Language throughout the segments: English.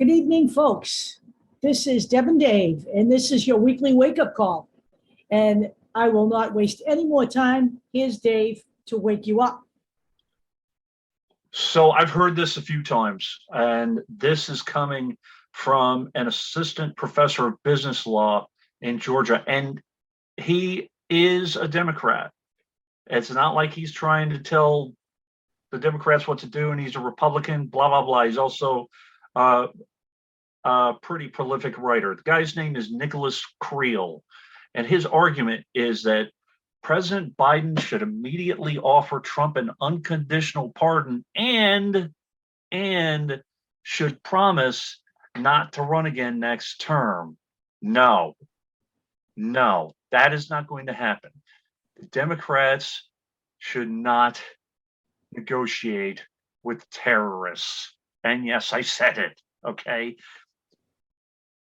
Good evening, folks. This is Deb and Dave, and this is your weekly wake-up call. And I will not waste any more time. Here's Dave to wake you up. So I've heard this a few times, and this is coming from an assistant professor of business law in Georgia, and he is a Democrat. It's not like he's trying to tell the Democrats what to do, and he's a Republican, blah, blah, blah. He's also a pretty prolific writer. The guy's name is Nicholas Creel, and his argument is that President Biden should immediately offer Trump an unconditional pardon and should promise not to run again next term. No, that is not going to happen. The Democrats should not negotiate with terrorists. And yes, I said it, okay?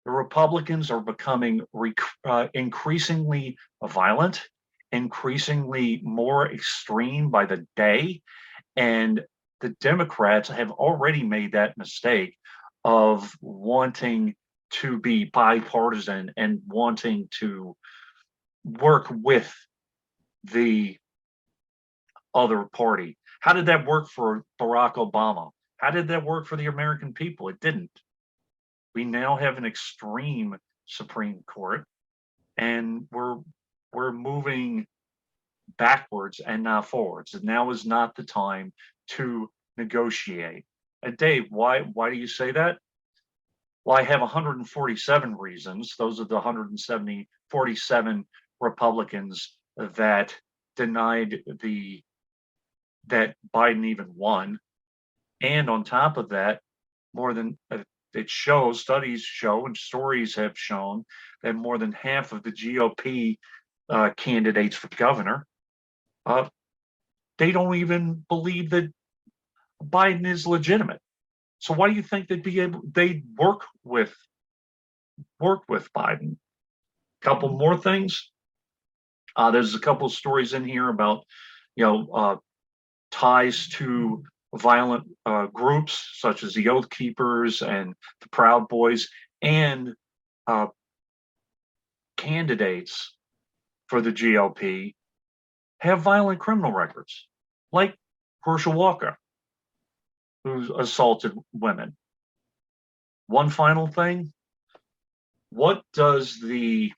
The Republicans are becoming increasingly violent, increasingly more extreme by the day, and the Democrats have already made that mistake of wanting to be bipartisan and wanting to work with the other party. How did that work for Barack Obama? How did that work for the American people? It didn't. We now have an extreme Supreme Court, and we're moving backwards and not forwards. And now is not the time to negotiate. And Dave, why do you say that? Well, I have 147 reasons. Those are the 147 Republicans that denied that Biden even won. And on top of that, more than studies show and stories have shown that more than half of the GOP candidates for governor, they don't even believe that Biden is legitimate. So why do you think they'd work with Biden? Couple more things. There's a couple of stories in here about ties to violent groups such as the Oath Keepers and the Proud Boys, and candidates for the GOP have violent criminal records, like Herschel Walker, who assaulted women. One final thing. What does the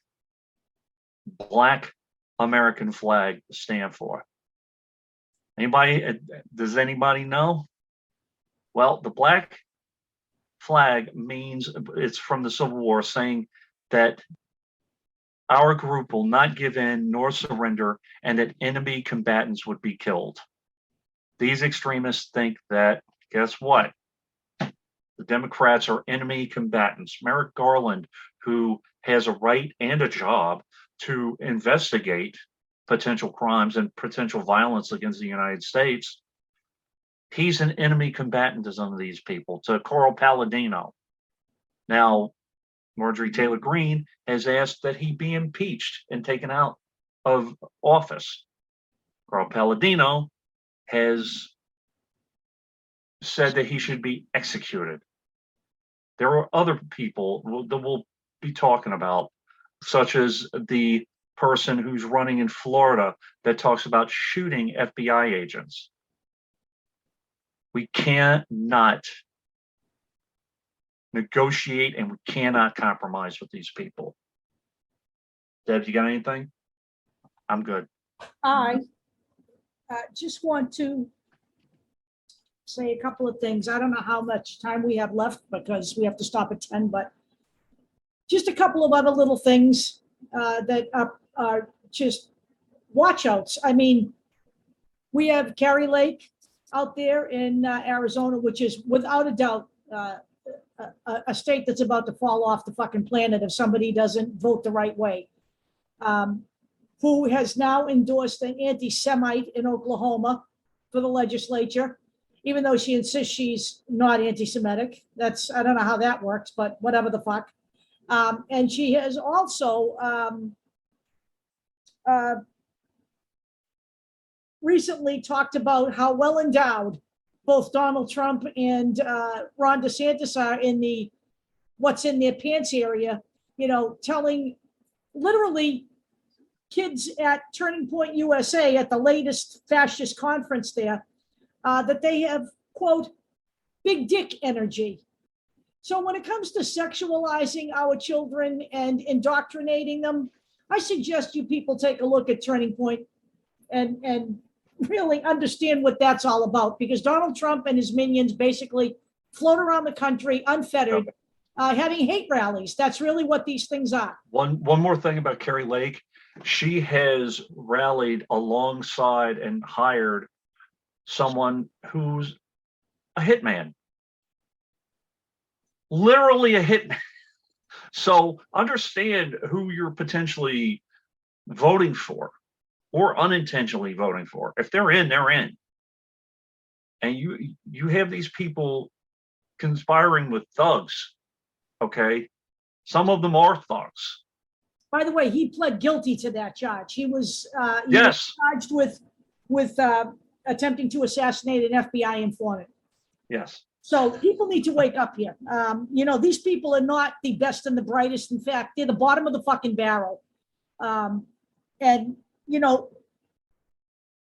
Black American flag stand for? Does anybody know? Well, the black flag means, it's from the Civil War, saying that our group will not give in nor surrender, and that enemy combatants would be killed. These extremists think that, guess what? The Democrats are enemy combatants. Merrick Garland, who has a right and a job to investigate potential crimes and potential violence against the United States, he's an enemy combatant to some of these people, to Carl Palladino. Now, Marjorie Taylor Greene has asked that he be impeached and taken out of office. Carl Palladino has said that he should be executed. There are other people that we'll be talking about, such as the person who's running in Florida that talks about shooting FBI agents. We cannot negotiate, and we cannot compromise with these people. Deb, you got anything? I'm good. I just want to say a couple of things. I don't know how much time we have left because we have to stop at 10, but just a couple of other little things that are just watch outs. I mean, we have Kari Lake out there in Arizona, which is without a doubt a state that's about to fall off the fucking planet if somebody doesn't vote the right way. Who has now endorsed an anti-Semite in Oklahoma for the legislature, even though she insists she's not anti-Semitic. I don't know how that works, but whatever the fuck. And she has also recently talked about how well endowed both Donald Trump and Ron DeSantis are in the what's in their pants area, telling literally kids at Turning Point USA at the latest fascist conference there that they have, quote, big dick energy. So when it comes to sexualizing our children and indoctrinating them, I suggest you people take a look at Turning Point and really understand what that's all about, because Donald Trump and his minions basically float around the country unfettered, having hate rallies. That's really what these things are. One more thing about Carrie Lake. She has rallied alongside and hired someone who's a hitman. Literally a hitman. So understand who you're potentially voting for or unintentionally voting for. If they're in, they're in. And you have these people conspiring with thugs, okay? Some of them are thugs. By the way, he pled guilty to that charge. He was Yes. charged with attempting to assassinate an FBI informant. Yes. So people need to wake up here. These people are not the best and the brightest. In fact, they're the bottom of the fucking barrel.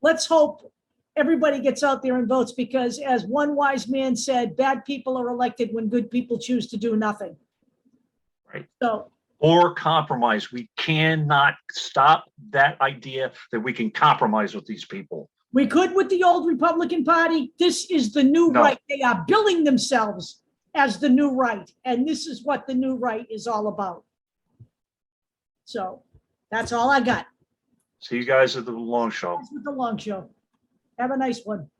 Let's hope everybody gets out there and votes, because as one wise man said, bad people are elected when good people choose to do nothing. Right. So, or compromise. We cannot stop that idea that we can compromise with these people. We could with the old Republican Party. This is the new right. They are billing themselves as the new right. And this is what the new right is all about. So that's all I got. See you guys at the long show. That's with the long show. Have a nice one.